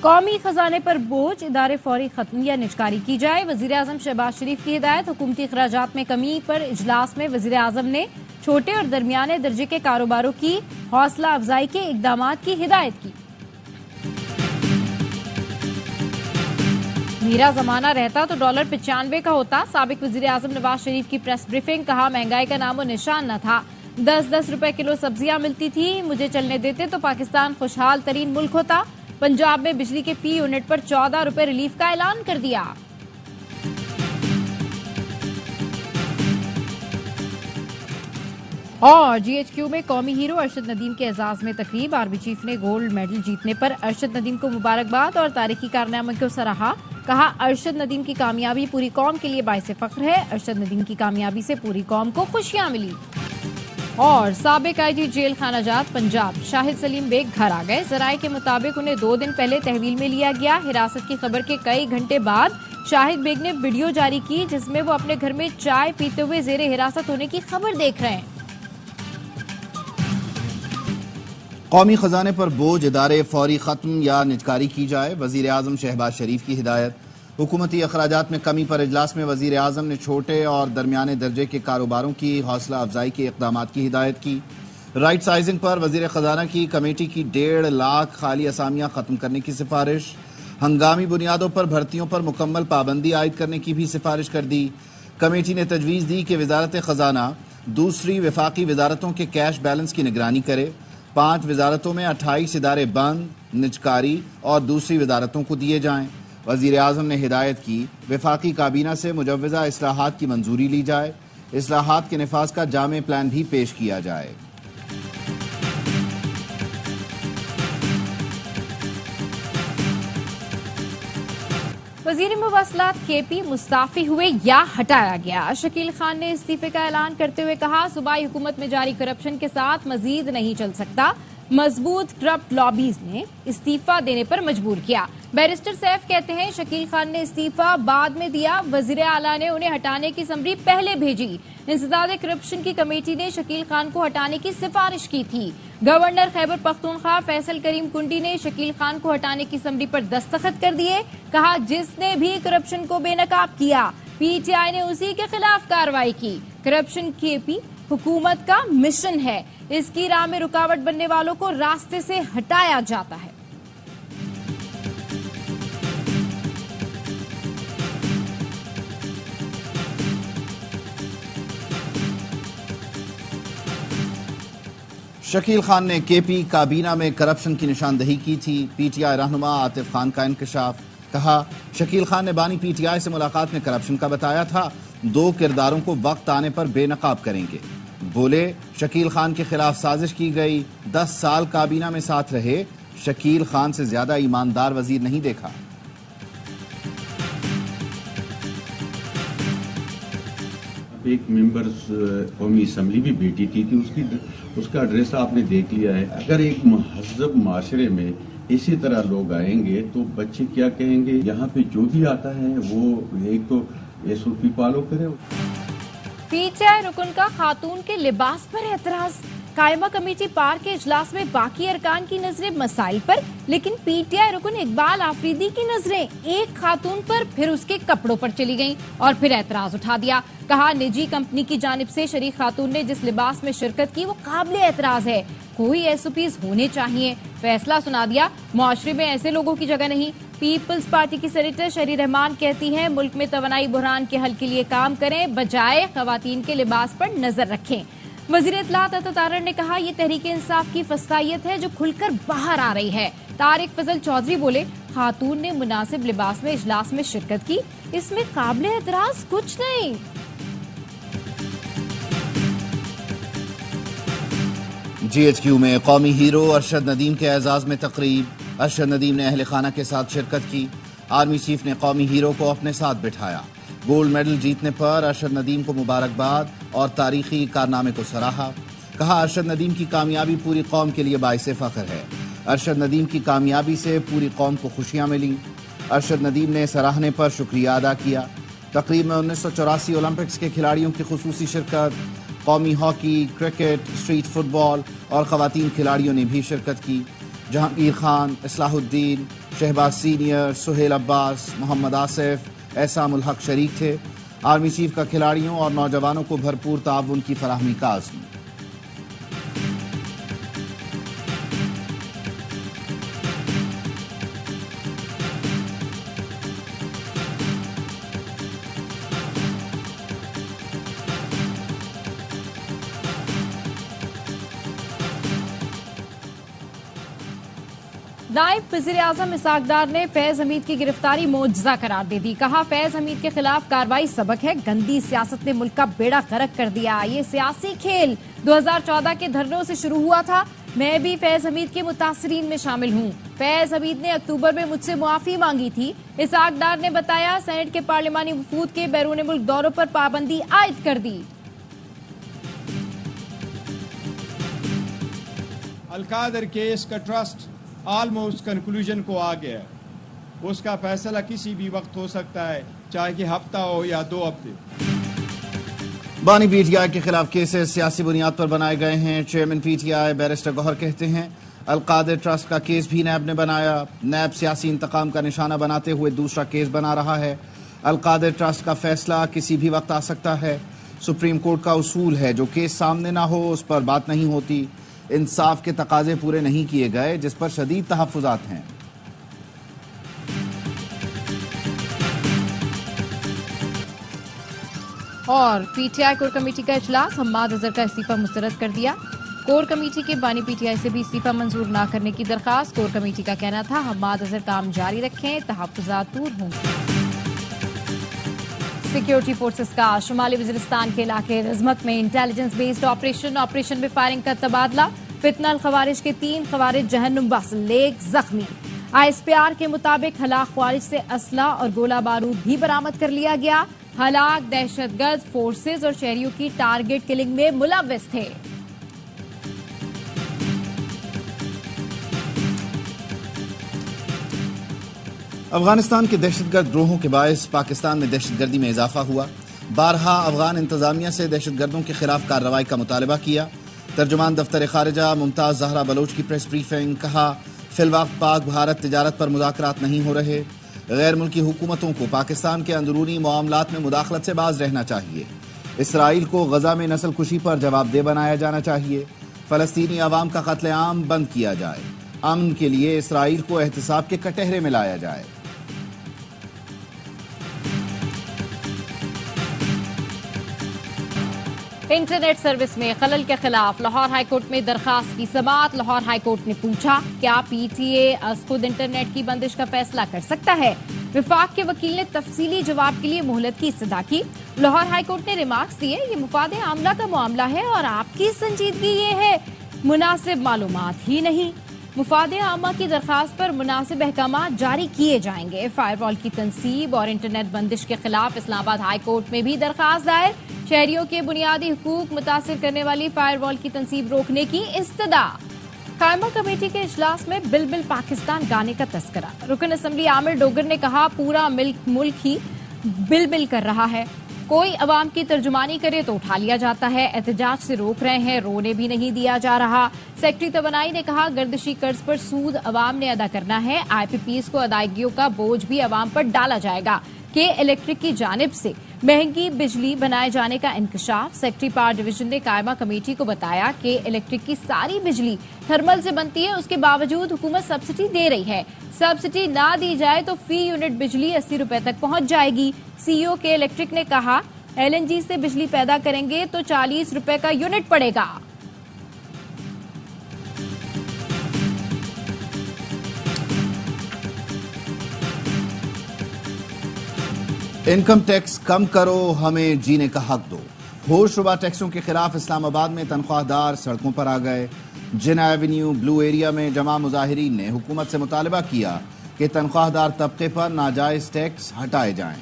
قومی خزانے پر بوجھ، ادارے فوری ختم یا نجکاری کی جائے۔ وزیراعظم شہباز شریف کی ہدایت۔ حکومتی اخراجات میں کمی پر اجلاس میں وزیراعظم نے چھوٹے اور درمیانے درجے کے کاروباروں کی حوصلہ افزائی کے اقدامات کی ہدایت کی۔ میرا زمانہ رہتا تو ڈالر 95 کا ہوتا۔ سابق وزیراعظم نواز شریف کی پریس بریفنگ۔ کہا مہنگائی کا نام و نشان نہ تھا، 10 روپے کلو سبزیاں ملتی تھی، مجھے چلنے دیتے تو پاکستان خوشحال ترین ملک ہوتا۔ پنجاب میں بجلی کے فی یونٹ پر 14 روپے ریلیف کا اعلان کر دیا۔ اور جی ایچ کیو میں قومی ہیرو ارشد ندیم کے اعزاز میں تقریب۔ آرمی چیف نے گولڈ میڈل جیتنے پر ارشد ندیم کو مبارکباد اور تاریخی کارنامے کو سراہا۔ کہا ارشد ندیم کی کامیابی پوری قوم کے لیے باعث فخر ہے، ارشد ندیم کی کامیابی سے پوری قوم کو خوشیاں ملی۔ اور سابق آئی جی جیل خانہ جات پنجاب شاہد سلیم بیگ گھر آ گئے۔ ذرائع کے مطابق انہیں 2 دن پہلے تحویل میں لیا گیا۔ حراست کی خبر کے کئی گھنٹے بعد شاہد بیگ نے ویڈیو جاری کی جس میں وہ اپنے گھر میں چائے پیتے ہوئے زیر حراست ہونے کی خبر دیکھ رہے ہیں۔ قومی خزانے پر بوجھ، ادارے فوری ختم یا نجکاری کی جائے۔ وزیر اعظم شہباز شریف کی ہدایت۔ حکومتی اخراجات میں کمی پر اجلاس میں وزیر اعظم نے چھوٹے اور درمیانے درجے کے کاروباروں کی حوصلہ افزائی کے اقدامات کی ہدایت کی۔ رائٹ سائزنگ پر وزیر خزانہ کی کمیٹی کی 1.5 لاکھ خالی اسامیاں ختم کرنے کی سفارش۔ ہنگامی بنیادوں پر بھرتیوں پر مکمل پابندی عائد کرنے کی بھی سفارش کر دی۔ کمیٹی نے تجویز دی کہ وزارت خزانہ دوسری وفاقی وزارتوں کے کیش بیلنس کی نگرانی کرے۔ 5 وزارتوں میں 28 ادارے بند، نجکاری اور دوسری وزارتوں کو دیے جائیں۔ وزیر اعظم نے ہدایت کی وفاقی کابینہ سے مجوزہ اصلاحات کی منظوری لی جائے، اصلاحات کے نفاذ کا جامع پلان بھی پیش کیا جائے۔ وزیر مواصلات کے پی مستعفی ہوئے یا ہٹایا گیا؟ شکیل خان نے استعفے کا اعلان کرتے ہوئے کہا صوبائی حکومت میں جاری کرپشن کے ساتھ مزید نہیں چل سکتا، مضبوط کرپٹ لابیز نے استعفی دینے پر مجبور کیا۔ بیرسٹر سیف کہتے ہیں شکیل خان نے استعفی بعد میں دیا، وزیر اعلیٰ نے انہیں ہٹانے کی سمری پہلے بھیجی۔ انسداد کرپشن کی کمیٹی نے شکیل خان کو ہٹانے کی سفارش کی تھی۔ گورنر خیبر پختونخوا فیصل کریم کنڈی نے شکیل خان کو ہٹانے کی سمری پر دستخط کر دیے۔ کہا جس نے بھی کرپشن کو بے نقاب کیا پی ٹی آئی نے اسی کے خلاف کارروائی کی۔ کرپشن کے پی حکومت کا مشن ہے، اس کی راہ میں رکاوٹ بننے والوں کو راستے سے ہٹایا جاتا ہے۔ شکیل خان نے کے پی کابینہ میں کرپشن کی نشاندہی کی تھی۔ پی ٹی آئی رہنما عاطف خان کا انکشاف۔ کہا شکیل خان نے بانی پی ٹی آئی سے ملاقات میں کرپشن کا بتایا تھا، 2 کرداروں کو وقت آنے پر بے نقاب کریں گے۔ بولے شکیل خان کے خلاف سازش کی گئی، 10 سال کابینہ میں ساتھ رہے، شکیل خان سے زیادہ ایماندار وزیر نہیں دیکھا۔ ایک ممبرز قومی اسمبلی بھی بیٹی تھی اس کا ایڈریس آپ نے دیکھ لیا ہے۔ اگر ایک مہذب معاشرے میں اسی طرح لوگ آئیں گے تو بچے کیا کہیں گے؟ یہاں پہ جو بھی آتا ہے وہ ایک تو ایس او پی فالو کرے۔ پی ٹی آئی رکن کا خاتون کے لباس پر اعتراض۔ قائمہ کمیٹی پار کے اجلاس میں باقی ارکان کی نظریں مسائل پر، لیکن پی ٹی آئی رکن اقبال آفریدی کی نظریں ایک خاتون پر پھر اس کے کپڑوں پر چلی گئیں اور پھر اعتراض اٹھا دیا۔ کہا نجی کمپنی کی جانب سے شریک خاتون نے جس لباس میں شرکت کی وہ قابل اعتراض ہے، کوئی ایس او پیز ہونے چاہیے۔ فیصلہ سنا دیا، معاشرے میں ایسے لوگوں کی جگہ نہیں۔ پیپلز پارٹی کی سینیٹر شہری رحمان کہتی ہیں ملک میں توانائی بحران کے حل کے لیے کام کریں، بجائے خواتین کے لباس پر نظر رکھیں۔ وزیر اطلاعات عطا تارڑ نے کہا یہ تحریک انصاف کی فسطائیت ہے جو کھل کر باہر آ رہی ہے۔ طارق فضل چودھری بولے خاتون نے مناسب لباس میں اجلاس میں شرکت کی، اس میں قابل اعتراض کچھ نہیں۔ جی ایچ کیو میں قومی ہیرو ارشد ندیم کے اعزاز میں تقریب۔ ارشد ندیم نے اہل خانہ کے ساتھ شرکت کی۔ آرمی چیف نے قومی ہیرو کو اپنے ساتھ بٹھایا۔ گولڈ میڈل جیتنے پر ارشد ندیم کو مبارکباد اور تاریخی کارنامے کو سراہا۔ کہا ارشد ندیم کی کامیابی پوری قوم کے لیے باعث فخر ہے، ارشد ندیم کی کامیابی سے پوری قوم کو خوشیاں ملیں۔ ارشد ندیم نے سراہنے پر شکریہ ادا کیا۔ تقریب میں 1984 اولمپکس کے کھلاڑیوں کی خصوصی شرکت، قومی ہاکی، کرکٹ، اسٹریٹ فٹ بال اور خواتین کھلاڑیوں نے بھی شرکت کی۔ جہانگیر خان، اصلاح الدین، شہباز سینئر، سہیل عباس، محمد آصف، احسام الحق شریک تھے۔ آرمی چیف کا کھلاڑیوں اور نوجوانوں کو بھرپور تعاون کی فراہمی کا عزم۔ نائب وزیر اعظم اسحاق ڈار نے فیض حمید کی گرفتاری معجزہ قرار دے دی۔ کہا فیض حمید کے خلاف کارروائی سبق ہے، گندی سیاست نے ملک کا بیڑا غرق کر دیا۔ یہ سیاسی کھیل 2014 کے دھرنوں سے شروع ہوا تھا، میں بھی فیض حمید کے متاثرین میں شامل ہوں۔ فیض حمید نے اکتوبر میں مجھ سے معافی مانگی تھی۔ اسحاق ڈار نے بتایا سینٹ کے پارلیمانی وفود کے بیرون ملک دوروں پر پابندی عائد کر دی۔ القادر کیس کا ٹرسٹ آلموسٹ کنکلوژن کو آ گیا ہے، اس کا فیصلہ کسی بھی وقت ہو سکتا ہے، چاہے کہ ہفتہ ہو یا 2 ہفتے۔ بانی پی ٹی آئی کے خلاف کیسز سیاسی بنیاد پر بنائے گئے ہیں۔ Chairman P T I barrister Gohar کہتے ہیں القادر ٹرسٹ کا کیس بھی نیب نے بنایا، نیب سیاسی انتقام کا نشانہ بناتے ہوئے دوسرا کیس بنا رہا ہے۔ القادر ٹرسٹ کا فیصلہ کسی بھی وقت آ سکتا ہے۔ سپریم کورٹ کا اصول ہے جو کیس سامنے نہ ہو اس پر بات نہیں ہوتی۔ انصاف کے تقاضے پورے نہیں کیے گئے جس پر شدید تحفظات ہیں۔ اور پی ٹی آئی کور کمیٹی کا اجلاس، حماد اظہر کا استعفی مسترد کر دیا۔ کور کمیٹی کے بانی پی ٹی آئی سے بھی استعفی منظور نہ کرنے کی درخواست۔ کور کمیٹی کا کہنا تھا حماد اظہر کام جاری رکھیں، تحفظات دور ہوں گے۔ سیکیورٹی فورسز کا شمالی وزیرستان کے علاقے رزمک میں انٹیلیجنس بیسڈ آپریشن میں فائرنگ کا تبادلہ۔ فتنہ الخوارج کے 3 خوارج جہنم باسل ایک زخمی۔ آئی ایس پی آر کے مطابق ہلاک خوارج سے اسلحہ اور گولہ بارود بھی برآمد کر لیا گیا۔ ہلاک دہشت گرد فورسز اور شہریوں کی ٹارگٹ کلنگ میں ملوث تھے۔ افغانستان کے دہشت گرد گروہوں کے باعث پاکستان میں دہشت گردی میں اضافہ ہوا۔ بارہا افغان انتظامیہ سے دہشت گردوں کے خلاف کارروائی کا مطالبہ کیا۔ ترجمان دفتر خارجہ ممتاز زہرا بلوچ کی پریس بریفنگ، کہا فی الوقت پاک بھارت تجارت پر مذاکرات نہیں ہو رہے۔ غیر ملکی حکومتوں کو پاکستان کے اندرونی معاملات میں مداخلت سے باز رہنا چاہیے۔ اسرائیل کو غزہ میں نسل کشی پر جواب دہ بنایا جانا چاہیے۔ فلسطینی عوام کا قتل عام بند کیا جائے۔ امن کے لیے اسرائیل کو احتساب کے کٹہرے میں لایا جائے۔ انٹرنیٹ سروس میں خلل کے خلاف لاہور ہائی کورٹ میں درخواست کی سماعت۔ لاہور ہائی کورٹ نے پوچھا کیا پی ٹی اے از خود انٹرنیٹ کی بندش کا فیصلہ کر سکتا ہے؟ وفاق کے وکیل نے تفصیلی جواب کے لیے مہلت کی استدعا کی۔ لاہور ہائی کورٹ نے ریمارکس دیے یہ مفاد عاملہ کا معاملہ ہے اور آپ کی سنجیدگی یہ ہے، مناسب معلومات ہی نہیں۔ مفاد عامہ کی درخواست پر مناسب احکامات جاری کیے جائیں گے۔ فائر وال کی تنصیب اور انٹرنیٹ بندش کے خلاف اسلام آباد ہائی کورٹ میں بھی درخواست دائر۔ شہریوں کے بنیادی حقوق متاثر کرنے والی فائر وال کی تنصیب روکنے کی استدعا۔ قائمہ کمیٹی کے اجلاس میں بلبل پاکستان گانے کا تذکرہ۔ رکن اسمبلی عامر ڈوگر نے کہا پورا ملک ہی بلبل کر رہا ہے، کوئی عوام کی ترجمانی کرے تو اٹھا لیا جاتا ہے، احتجاج سے روک رہے ہیں، رونے بھی نہیں دیا جا رہا۔ سیکٹری توانائی نے کہا گردشی قرض پر سود عوام نے ادا کرنا ہے، آئی پی پیز کو ادائیگیوں کا بوجھ بھی عوام پر ڈالا جائے گا۔ کہ الیکٹرک کی جانب سے مہنگی بجلی بنائے جانے کا انکشاف۔ سیکٹری پاور ڈویژن نے قائمہ کمیٹی کو بتایا کہ الیکٹرک کی ساری بجلی تھرمل سے بنتی ہے، اس کے باوجود حکومت سبسڈی دے رہی ہے، سبسڈی نہ دی جائے تو فی یونٹ بجلی 80 روپے تک پہنچ جائے گی۔ سی او کے الیکٹرک نے کہا ایل این جی سے بجلی پیدا کریں گے تو 40 روپے کا یونٹ پڑے گا۔ انکم ٹیکس کم کرو، ہمیں جینے کا حق دو۔ ہوش شبہ ٹیکسوں کے خلاف اسلام آباد میں تنخواہ دار سڑکوں پر آ گئے۔ جنا ایونیو بلو ایریا میں جمع مظاہرین نے حکومت سے مطالبہ کیا کہ تنخواہ دار طبقے پر ناجائز ٹیکس ہٹائے جائیں۔